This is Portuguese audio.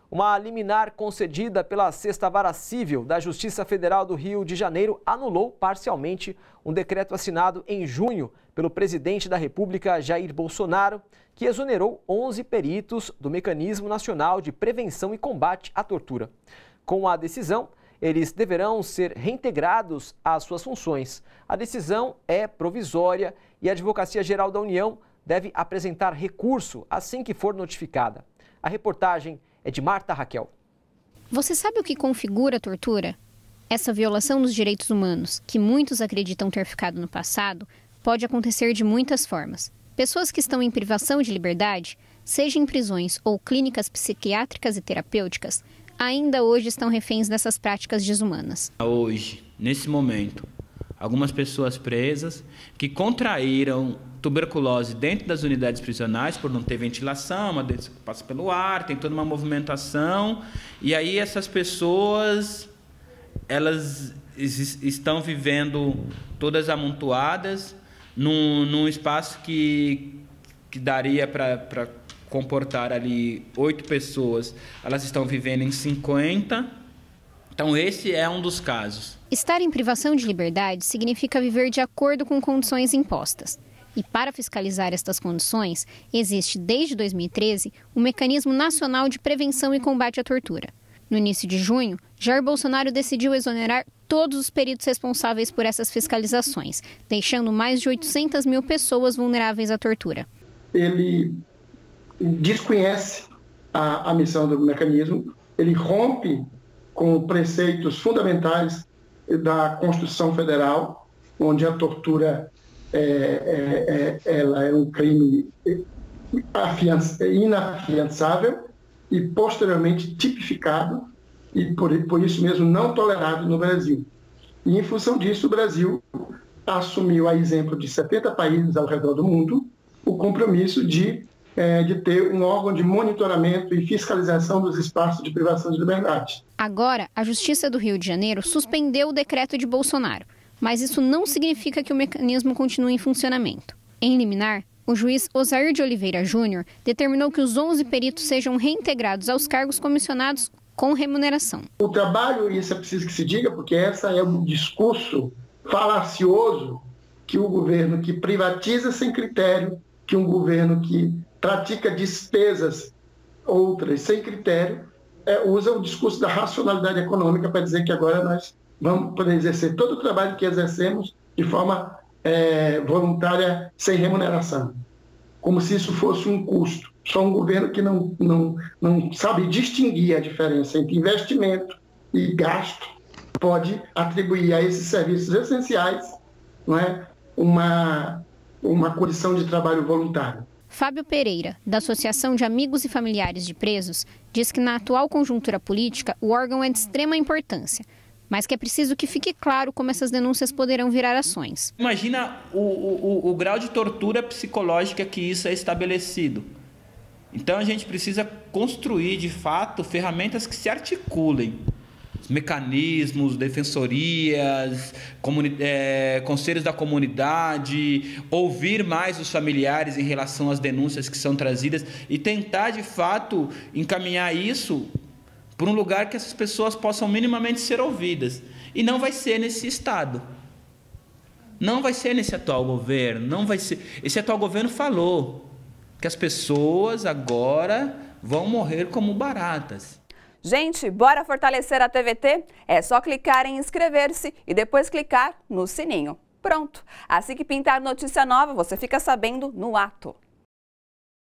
Uma liminar concedida pela 6ª Vara Civil da Justiça Federal do Rio de Janeiro anulou parcialmente um decreto assinado em junho pelo presidente da República, Jair Bolsonaro, que exonerou 11 peritos do Mecanismo Nacional de Prevenção e Combate à Tortura. Com a decisão, eles deverão ser reintegrados às suas funções. A decisão é provisória e a Advocacia Geral da União deve apresentar recurso assim que for notificada. A reportagem é de Marta Raquel. Você sabe o que configura a tortura? Essa violação dos direitos humanos, que muitos acreditam ter ficado no passado, pode acontecer de muitas formas. Pessoas que estão em privação de liberdade, seja em prisões ou clínicas psiquiátricas e terapêuticas, ainda hoje estão reféns dessas práticas desumanas. Hoje, nesse momento, algumas pessoas presas que contraíram tuberculose dentro das unidades prisionais por não ter ventilação, uma doença que passa pelo ar, tem toda uma movimentação. E aí essas pessoas, elas estão vivendo todas amontoadas num espaço que daria para comportar ali 8 pessoas. Elas estão vivendo em 50. Então esse é um dos casos. Estar em privação de liberdade significa viver de acordo com condições impostas. E para fiscalizar estas condições, existe desde 2013 o Mecanismo Nacional de Prevenção e Combate à Tortura. No início de junho, Jair Bolsonaro decidiu exonerar todos os peritos responsáveis por essas fiscalizações, deixando mais de 800 mil pessoas vulneráveis à tortura. Ele desconhece a missão do mecanismo, ele rompe com preceitos fundamentais da Constituição Federal, onde a tortura ela é um crime inafiançável e posteriormente tipificado e por isso mesmo não tolerado no Brasil. E em função disso, o Brasil assumiu, a exemplo de 70 países ao redor do mundo, o compromisso de ter um órgão de monitoramento e fiscalização dos espaços de privação de liberdade. Agora, a Justiça do Rio de Janeiro suspendeu o decreto de Bolsonaro, mas isso não significa que o mecanismo continue em funcionamento. Em liminar, o juiz Osair de Oliveira Júnior determinou que os 11 peritos sejam reintegrados aos cargos comissionados com remuneração. O trabalho, e isso é preciso que se diga, porque esse é um discurso falacioso que o governo que privatiza sem critério, que um governo que pratica despesas outras sem critério, usa o discurso da racionalidade econômica para dizer que agora nós vamos poder exercer todo o trabalho que exercemos de forma voluntária, sem remuneração. Como se isso fosse um custo. Só um governo que não sabe distinguir a diferença entre investimento e gasto pode atribuir a esses serviços essenciais, não é, uma condição de trabalho voluntário. Fábio Pereira, da Associação de Amigos e Familiares de Presos, diz que na atual conjuntura política o órgão é de extrema importância, mas que é preciso que fique claro como essas denúncias poderão virar ações. Imagina o grau de tortura psicológica que isso é estabelecido. Então a gente precisa construir, de fato, ferramentas que se articulem. Mecanismos, defensorias, conselhos da comunidade, ouvir mais os familiares em relação às denúncias que são trazidas e tentar, de fato, encaminhar isso por um lugar que essas pessoas possam minimamente ser ouvidas. E não vai ser nesse Estado. Não vai ser nesse atual governo. Não vai ser. Esse atual governo falou que as pessoas agora vão morrer como baratas. Gente, bora fortalecer a TVT? É só clicar em inscrever-se e depois clicar no sininho. Pronto! Assim que pintar notícia nova, você fica sabendo no ato.